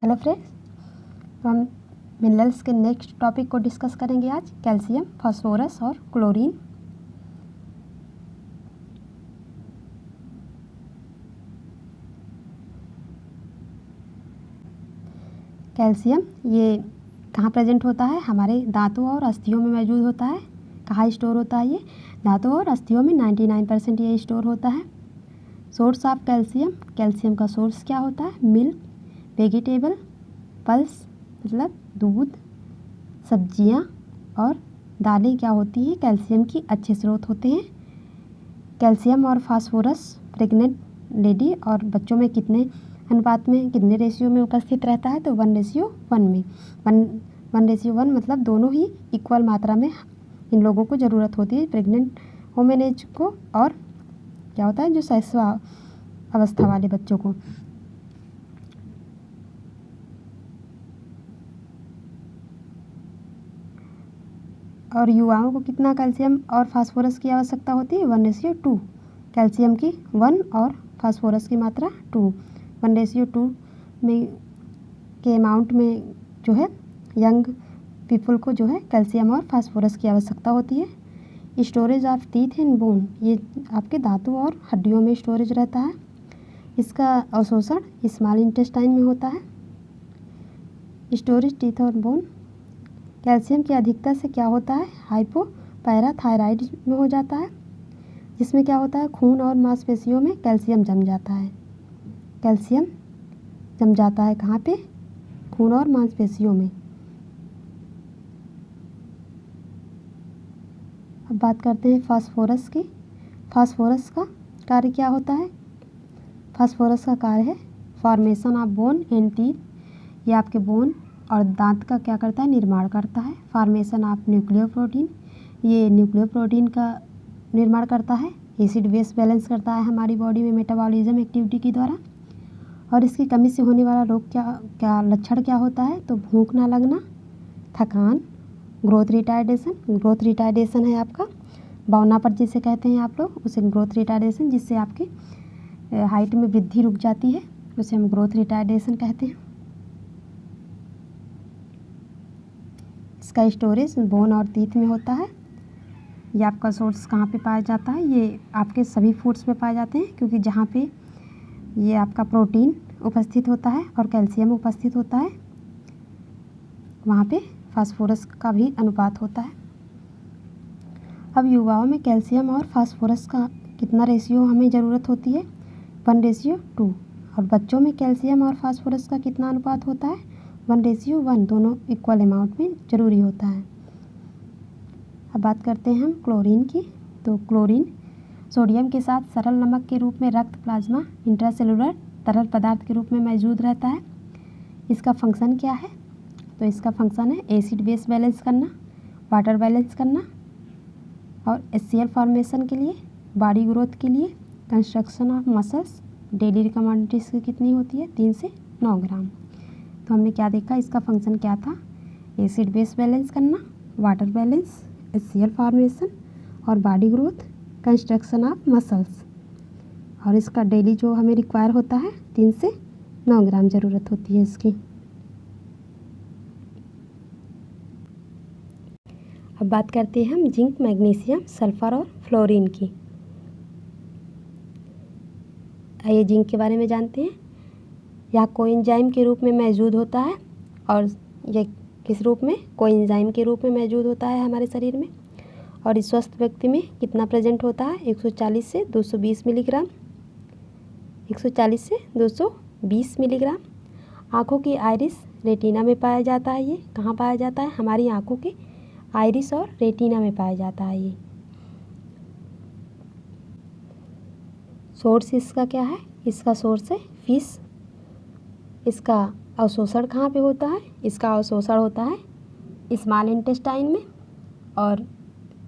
Hello friends, तो हम minerals के नेक्स्ट टॉपिक को डिस्कस करेंगे आज, कैल्शियम, फास्फोरस और क्लोरीन। कैल्शियम ये कहाँ प्रेजेंट होता है? हमारे दांतों और अस्थियों में मौजूद होता है। कहाँ स्टोर होता है ये? दांतों और अस्थियों में 99% ये स्टोर होता है। सोर्स ऑफ कैल्शियम, कैल्शियम का सोर्स क्या होता है? मिल्क, वेजिटेबल, पल्स मतलब दूध, सब्जियां और दालें क्या होती हैं? कैल्शियम की अच्छे स्रोत होते हैं। कैल्शियम और फास्फोरस प्रेग्नेंट लेडी और बच्चों में कितने अनुपात में, कितने रेशियो में उपस्थित रहता है? तो 1:1 में। 1:1 मतलब दोनों ही इक्वल मात्रा में इन लोगों को ज़रूरत होती है, प्रेग्नेंट वुमेन एज को और क्या होता है जो शैशव अवस्था वाले बच्चों को। और युवाओं को कितना कैल्शियम और फास्फोरस की आवश्यकता होती है? 1:2। कैल्शियम की 1 और फास्फोरस की मात्रा 2। 1:2 में के अमाउंट में जो है यंग पीपल को जो है कैल्शियम और फास्फोरस की आवश्यकता होती है। Storage of teeth and bone, ये आपके दांतों और हड्डियों में स्टोरेज रहता है। इसका अवशोषण स्मॉल इंटेस्टाइन में होता है। स्टोरेज टीथ और बोन, कैल्शियम की अधिकता से क्या होता है? हाइपोपैराथायराइड में हो जाता है, जिसमें क्या होता है खून और मांसपेशियों में कैल्शियम जम जाता है। कैल्शियम जम जाता है कहाँ पे? खून और मांसपेशियों में। अब बात करते हैं फास्फोरस की। फास्फोरस का कार्य क्या होता है? फास्फोरस का कार्य है formation of bone and teeth. ये आपके बोन और दांत का क्या करता है? निर्माण करता है। फॉर्मेशन ऑफ न्यूक्लियर प्रोटीन, ये न्यूक्लियर प्रोटीन का निर्माण करता है। एसिड बेस बैलेंस करता है हमारी बॉडी में मेटाबॉलिज्म एक्टिविटी के द्वारा। और इसकी कमी से होने वाला रोग क्या लक्षण क्या होता है? तो भूख ना लगना, थकान, ग्रोथ रिटार्डेशन। ग्रोथ रिटार्डेशन है आपका बौना पर जिसे कहते हैं आप लोग, उसे ग्रोथ रिटार्डेशन, जिससे आपकी हाइट में वृद्धि रुक जाती है, उसे हम ग्रोथ रिटार्डेशन कहते हैं। इसका स्टोरेज बोन और टीथ में होता है। ये आपका सोर्स कहाँ पे पाया जाता है? ये आपके सभी फूड्स में पाए जाते हैं, क्योंकि जहाँ पे ये आपका प्रोटीन उपस्थित होता है और कैल्शियम उपस्थित होता है, वहाँ पे फास्फोरस का भी अनुपात होता है। अब युवाओं में कैल्शियम और फास्फोरस का कितना रेशियो हमें ज़रूरत होती है? 1:2। और बच्चों में कैल्शियम और फास्फोरस का कितना अनुपात होता है? 1:1। दोनों इक्वल अमाउंट में ज़रूरी होता है। अब बात करते हैं हम क्लोरीन की। तो क्लोरीन सोडियम के साथ सरल नमक के रूप में रक्त प्लाज्मा इंट्रासेलुलर तरल पदार्थ के रूप में मौजूद रहता है। इसका फंक्शन क्या है? तो इसका फंक्शन है एसिड बेस बैलेंस करना, वाटर बैलेंस करना और HCl फॉर्मेशन के लिए, बॉडी ग्रोथ के लिए, construction of muscles. Daily recommended इसकी कितनी होती है? 3 से 9 ग्राम। तो हमने क्या देखा, इसका फंक्शन क्या था? एसिड बेस बैलेंस करना, वाटर बैलेंस, HCl फॉर्मेशन और body growth, construction of muscles. और इसका डेली जो हमें रिक्वायर होता है 3 से 9 ग्राम ज़रूरत होती है इसकी। अब बात करते हैं हम जिंक, मैग्नीशियम, सल्फर और फ्लोरीन की। आइए जिंक के बारे में जानते हैं। यह कोएंजाइम के रूप में मौजूद होता है। और यह किस रूप में? कोएंजाइम के रूप में मौजूद होता है हमारे शरीर में। और इस स्वस्थ व्यक्ति में कितना प्रेजेंट होता है? 140 से 220 मिलीग्राम। 140 से 220 मिलीग्राम। आँखों की आइरिस, रेटिना में पाया जाता है। ये कहाँ पाया जाता है? हमारी आँखों के आइरिस और रेटिना में पाया जाता है ये। सोर्स इसका क्या है? इसका सोर्स है फिश। इसका अवशोषण कहाँ पे होता है? इसका अवशोषण होता है स्मॉल इंटेस्टाइन में। और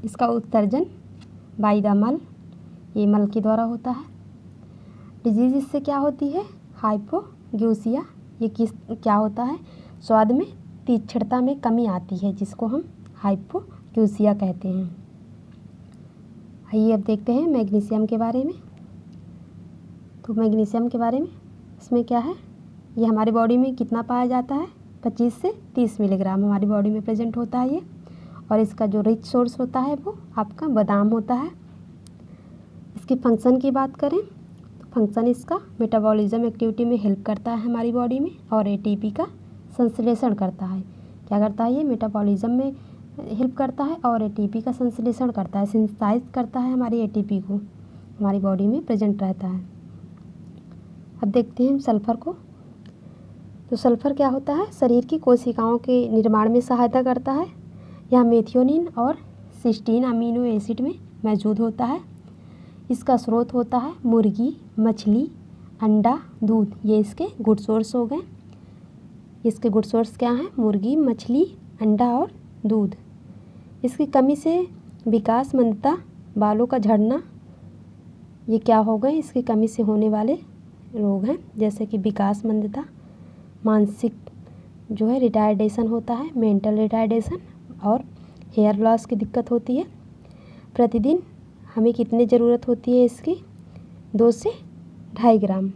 इसका उत्सर्जन बाय द मल, ये मल के द्वारा होता है। डिजीज इससे क्या होती है? हाइपोग्यूसिया। ये क्या होता है? स्वाद में तीक्ष्णता में कमी आती है, जिसको हम हाइपोग्यूसिया कहते हैं। आइए अब देखते हैं मैग्नीशियम के बारे में। तो मैग्नीशियम के बारे में इसमें क्या है? ये हमारी बॉडी में कितना पाया जाता है, 25 से 30 मिलीग्राम हमारी बॉडी में प्रेजेंट होता है ये। और इसका जो रिच सोर्स होता है वो आपका बादाम होता है। इसके फंक्शन की बात करें तो फंक्शन इसका मेटाबॉलिज्म एक्टिविटी में हेल्प करता है हमारी बॉडी में, और एटीपी का संश्लेषण करता है। क्या करता है ये, मेटाबॉलिज्म में हेल्प करता है और एटीपी का संश्लेषण करता है, सिंथेसाइज करता है हमारी एटीपी को, हमारी बॉडी में प्रेजेंट रहता है। अब देखते हैं हम सल्फ़र को। तो सल्फ़र क्या होता है, शरीर की कोशिकाओं के निर्माण में सहायता करता है। यह मेथियोनिन और सिस्टीन अमीनो एसिड में मौजूद होता है। इसका स्रोत होता है मुर्गी, मछली, अंडा, दूध। ये इसके गुड सोर्स हो गए। इसके गुड सोर्स क्या हैं, मुर्गी, मछली, अंडा और दूध। इसकी कमी से विकास मंदता, बालों का झड़ना, ये क्या हो गए, इसकी कमी से होने वाले रोग हैं, जैसे कि विकास मंदता, मानसिक जो है रिटार्डेशन होता है, मेंटल रिटार्डेशन, और हेयर लॉस की दिक्कत होती है। प्रतिदिन हमें कितनी ज़रूरत होती है इसकी, 2 से 2.5 ग्राम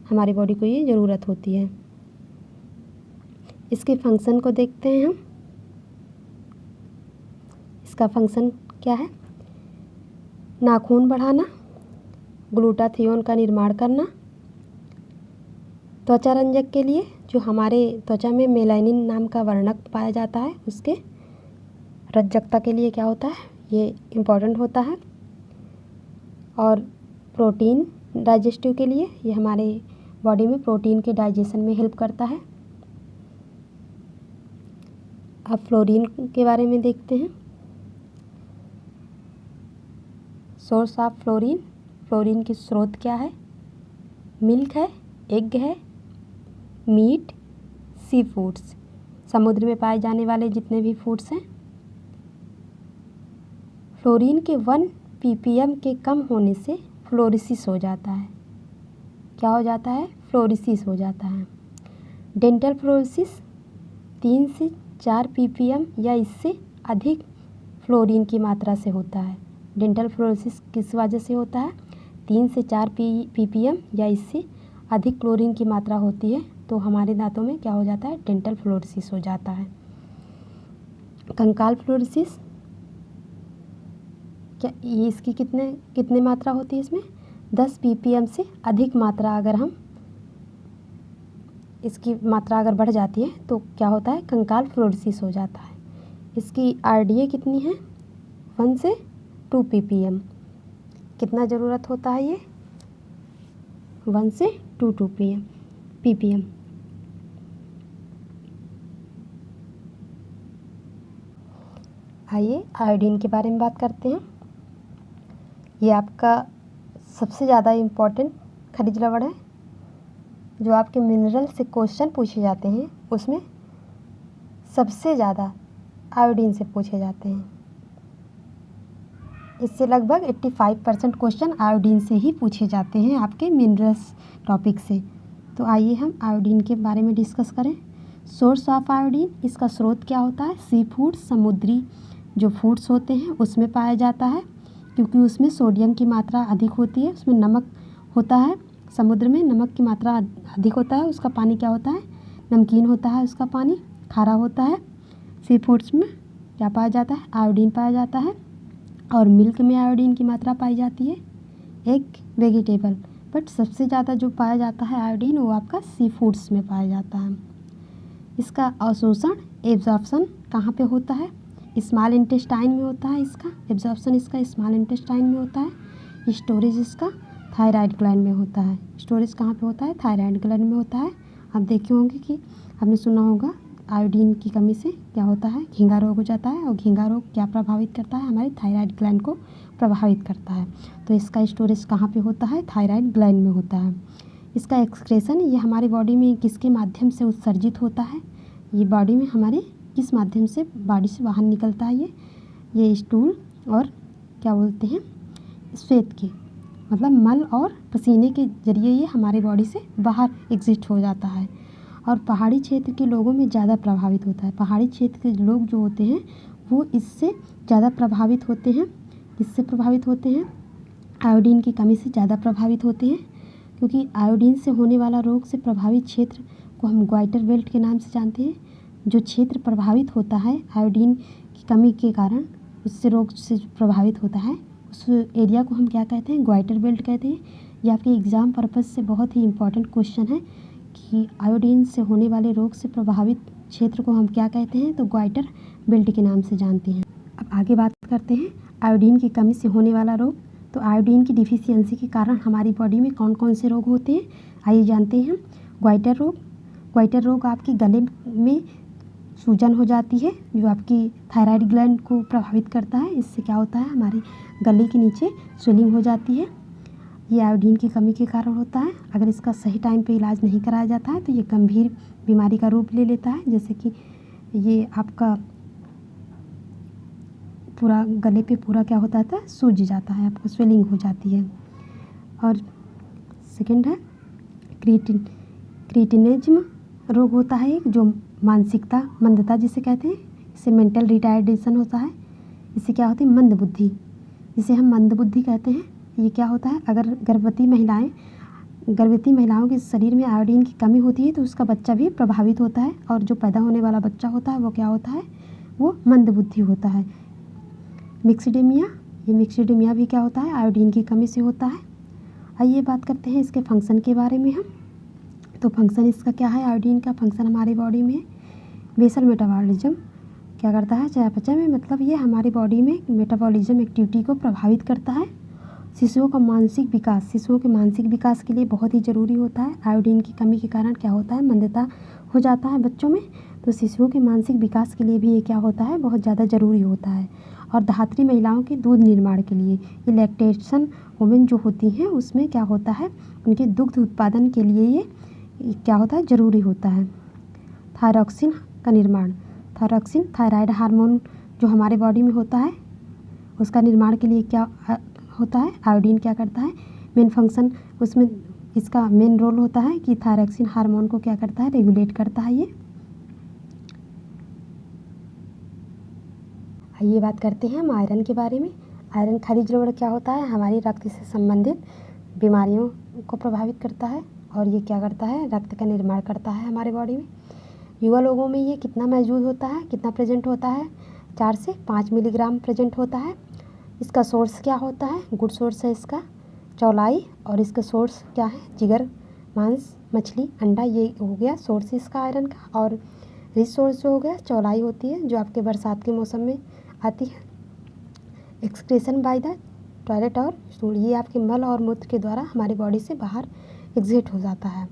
हमारी बॉडी को ये ज़रूरत होती है। इसके फंक्शन को देखते हैं हम। इसका फंक्शन क्या है, नाखून बढ़ाना, ग्लूटाथियोन का निर्माण करना, त्वचा रंजक के लिए जो हमारे त्वचा में मेलानिन नाम का वर्णक पाया जाता है उसके रज्जकता के लिए क्या होता है, ये इम्पॉर्टेंट होता है। और प्रोटीन डाइजेस्टिव के लिए ये हमारे बॉडी में प्रोटीन के डाइजेशन में हेल्प करता है। अब फ्लोरीन के बारे में देखते हैं। सोर्स ऑफ फ्लोरीन, फ्लोरीन की स्रोत क्या है, मिल्क है, एग है, मीट, सी फूड्स, समुद्र में पाए जाने वाले जितने भी फूड्स हैं। फ्लोरीन के 1 ppm के कम होने से फ्लोरिसिस हो जाता है। क्या हो जाता है, फ्लोरिसिस हो जाता है। डेंटल फ्लोरिसिस 3 से 4 ppm या इससे अधिक फ्लोरीन की मात्रा से होता है। डेंटल फ्लोरिसिस किस वजह से होता है, 3 से 4 ppm या इससे अधिक क्लोरीन की मात्रा होती है तो हमारे दांतों में क्या हो जाता है, डेंटल फ्लोरिसिस हो जाता है। कंकाल फ्लोरिसिस, क्या ये इसकी कितने मात्रा होती है, इसमें 10 ppm से अधिक मात्रा, अगर हम इसकी मात्रा अगर बढ़ जाती है तो क्या होता है, कंकाल फ्लोरिसिस हो जाता है। इसकी RDA कितनी है, 1 से 2 ppm। कितना ज़रूरत होता है ये, 1 से 2 ppm। आइए आयोडीन के बारे में बात करते हैं। ये आपका सबसे ज़्यादा इम्पोर्टेंट खनिज लवण है। जो आपके मिनरल से क्वेश्चन पूछे जाते हैं उसमें सबसे ज़्यादा आयोडीन से पूछे जाते हैं। इससे लगभग 85% क्वेश्चन आयोडीन से ही पूछे जाते हैं आपके मिनरल्स टॉपिक से। तो आइए हम आयोडीन के बारे में डिस्कस करें। सोर्स ऑफ आयोडीन, इसका स्रोत क्या होता है, सी फूड, समुद्री जो फूड्स होते हैं उसमें पाया जाता है, क्योंकि उसमें सोडियम की मात्रा अधिक होती है, उसमें नमक होता है, समुद्र में नमक की मात्रा अधिक होता है, उसका पानी क्या होता है, नमकीन होता है, उसका पानी खारा होता है। सी फूड्स में क्या पाया जाता है, आयोडीन पाया जाता है। और मिल्क में आयोडीन की मात्रा पाई जाती है, एग, वेजिटेबल, बट सबसे ज़्यादा जो पाया जाता है आयोडीन वो आपका सी फूड्स में पाया जाता है। इसका अवशोषण, एब्जॉर्प्शन कहाँ पे होता है, स्मॉल इंटेस्टाइन में होता है। इसका एब्जॉर्प्शन इसका स्मॉल इंटेस्टाइन में होता है। स्टोरेज इसका थायराइड ग्लैंड में होता है। स्टोरेज कहाँ पे होता है, थायराइड ग्लैंड में होता है। आप देखे होंगे कि आपने सुना होगा आयोडीन की कमी से क्या होता है, घींगा रोग हो जाता है, और घींगा रोग क्या प्रभावित करता है, हमारे थायराइड ग्लैंड को प्रभावित करता है। तो इसका स्टोरेज कहाँ पे होता है, थायराइड ग्लैंड में होता है। इसका एक्सक्रेशन, ये हमारी बॉडी में किसके माध्यम से उत्सर्जित होता है, ये बॉडी में हमारे किस माध्यम से बॉडी से बाहर निकलता है, ये स्टूल और क्या बोलते हैं, श्वेत के, मतलब मल और पसीने के जरिए ये हमारी बॉडी से बाहर एग्जिस्ट हो जाता है। और पहाड़ी क्षेत्र के लोगों में ज़्यादा प्रभावित होता है। पहाड़ी क्षेत्र के लोग जो होते हैं वो इससे ज़्यादा प्रभावित होते हैं। किससे प्रभावित होते हैं, आयोडीन की कमी से ज़्यादा प्रभावित होते हैं। क्योंकि आयोडीन से होने वाला रोग से प्रभावित क्षेत्र को हम ग्वाइटर बेल्ट के नाम से जानते हैं। जो क्षेत्र प्रभावित होता है आयोडीन की कमी के कारण, उससे रोग से प्रभावित होता है, उस एरिया को हम क्या कहते हैं, ग्वाइटर बेल्ट कहते हैं। ये आपके एग्ज़ाम पर्पज़ से बहुत ही इम्पॉर्टेंट क्वेश्चन है कि आयोडीन से होने वाले रोग से प्रभावित क्षेत्र को हम क्या कहते हैं, तो ग्वाइटर बेल्ट के नाम से जानते हैं। अब आगे बात करते हैं आयोडीन की कमी से होने वाला रोग। तो आयोडीन की डिफिशियंसी के कारण हमारी बॉडी में कौन कौन से रोग होते हैं, आइए जानते हैं। ग्वाइटर रोग। ग्वाइटर रोग आपके गले में सूजन हो जाती है, जो आपकी थायराइड ग्लैंड को प्रभावित करता है। इससे क्या होता है, हमारे गले के नीचे स्वेलिंग हो जाती है। ये आयोडीन की कमी के कारण होता है। अगर इसका सही टाइम पे इलाज नहीं कराया जाता है तो ये गंभीर बीमारी का रूप ले लेता है, जैसे कि ये आपका पूरा गले पे पूरा क्या होता था, सूज जाता है, आपको स्वेलिंग हो जाती है। और सेकंड है क्रिटिनिज्म रोग होता है एक, जो मानसिकता मंदता जिसे कहते हैं, इससे मेंटल रिटार्डेशन होता है। इससे क्या होती है, मंद बुद्धि, जिसे हम मंद बुद्धि कहते हैं। ये क्या होता है, अगर गर्भवती महिलाओं के शरीर में आयोडीन की कमी होती है तो उसका बच्चा भी प्रभावित होता है, और जो पैदा होने वाला बच्चा होता है वो क्या होता है, वो मंद बुद्धि होता है। मिक्सिडेमिया, ये मिक्सिडेमिया भी क्या होता है, आयोडीन की कमी से होता है। आइए बात करते हैं इसके फंक्शन के बारे में हम। तो फंक्शन इसका क्या है, आयोडीन का फंक्शन हमारी बॉडी में बेसल मेटाबॉलिज्म क्या करता है, चयापचय में, मतलब ये हमारी बॉडी में मेटाबॉलिज्म एक्टिविटी को प्रभावित करता है। शिशुओं के मानसिक विकास के लिए बहुत ही ज़रूरी होता है। आयोडीन की कमी के कारण क्या होता है, मंदता हो जाता है बच्चों में, तो शिशुओं के मानसिक विकास के लिए भी ये क्या होता है, बहुत ज़्यादा ज़रूरी होता है। और धात्री महिलाओं के दूध निर्माण के लिए, ये लैक्टेशन वुमेन जो होती हैं उसमें क्या होता है, उनके दुग्ध उत्पादन के लिए ये क्या होता है, ज़रूरी होता है। थायरॉक्सिन का निर्माण, थायरॉक्सिन थायराइड हार्मोन जो हमारे बॉडी में होता है, उसका निर्माण के लिए क्या होता है, आयोडीन क्या करता है, मेन फंक्शन उसमें इसका मेन रोल होता है कि थायरॉक्सिन हार्मोन को क्या करता है, रेगुलेट करता है ये। आइए बात करते हैं हम आयरन के बारे में। आयरन खनिज लवण क्या होता है, हमारी रक्त से संबंधित बीमारियों को प्रभावित करता है, और ये क्या करता है, रक्त का निर्माण करता है हमारे बॉडी में। युवा लोगों में ये कितना मौजूद होता है, कितना प्रेजेंट होता है, 4 से 5 मिलीग्राम प्रेजेंट होता है। इसका सोर्स क्या होता है, गुड सोर्स है इसका चौलाई, और इसका सोर्स क्या है, जिगर, मांस, मछली, अंडा, ये हो गया सोर्स इसका आयरन का। और रिच सोर्स जो हो गया चौलाई होती है, जो आपके बरसात के मौसम में आती है। एक्सक्रेशन बाय द टॉयलेट और स्टूल, ये आपके मल और मूत्र के द्वारा हमारी बॉडी से बाहर एग्जिट हो जाता है।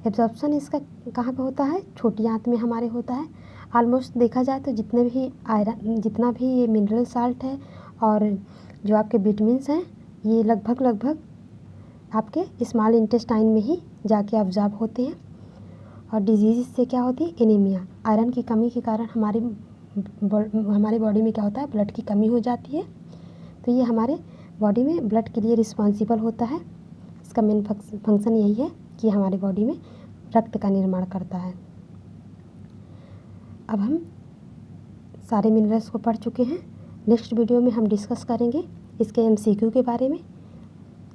एब्जॉर्प्शन इसका कहाँ पे होता है, छोटी आंत में हमारे होता है। ऑलमोस्ट देखा जाए तो जितना भी ये मिनरल साल्ट है और जो आपके विटामिन्स हैं, ये लगभग आपके स्मॉल इंटेस्टाइन में ही जाके ऑब्जॉर्ब होते हैं। और डिजीज़ से क्या होती है, एनीमिया, आयरन की कमी के कारण हमारी बॉडी में क्या होता है, ब्लड की कमी हो जाती है। तो ये हमारे बॉडी में ब्लड के लिए रिस्पॉन्सिबल होता है। इसका मेन फंक्शन यही है कि हमारी बॉडी में रक्त का निर्माण करता है। अब हम सारे मिनरल्स को पढ़ चुके हैं। नेक्स्ट वीडियो में हम डिस्कस करेंगे इसके MCQ के बारे में,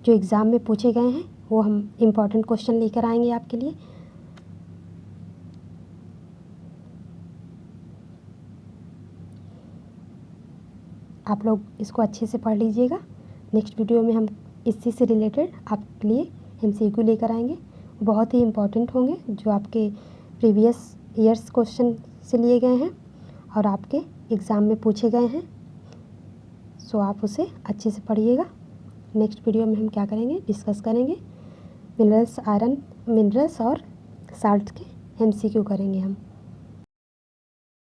जो एग्ज़ाम में पूछे गए हैं, वो हम इम्पॉर्टेंट क्वेश्चन लेकर आएंगे आपके लिए। आप लोग इसको अच्छे से पढ़ लीजिएगा। नेक्स्ट वीडियो में हम इसी से रिलेटेड आपके लिए MCQ लेकर आएंगे, बहुत ही इम्पॉर्टेंट होंगे, जो आपके प्रीवियस ईयर्स क्वेश्चन से लिए गए हैं और आपके एग्ज़ाम में पूछे गए हैं। सो आप उसे अच्छे से पढ़िएगा। नेक्स्ट वीडियो में हम क्या करेंगे, डिस्कस करेंगे मिनरल्स और साल्ट के MCQ करेंगे हम।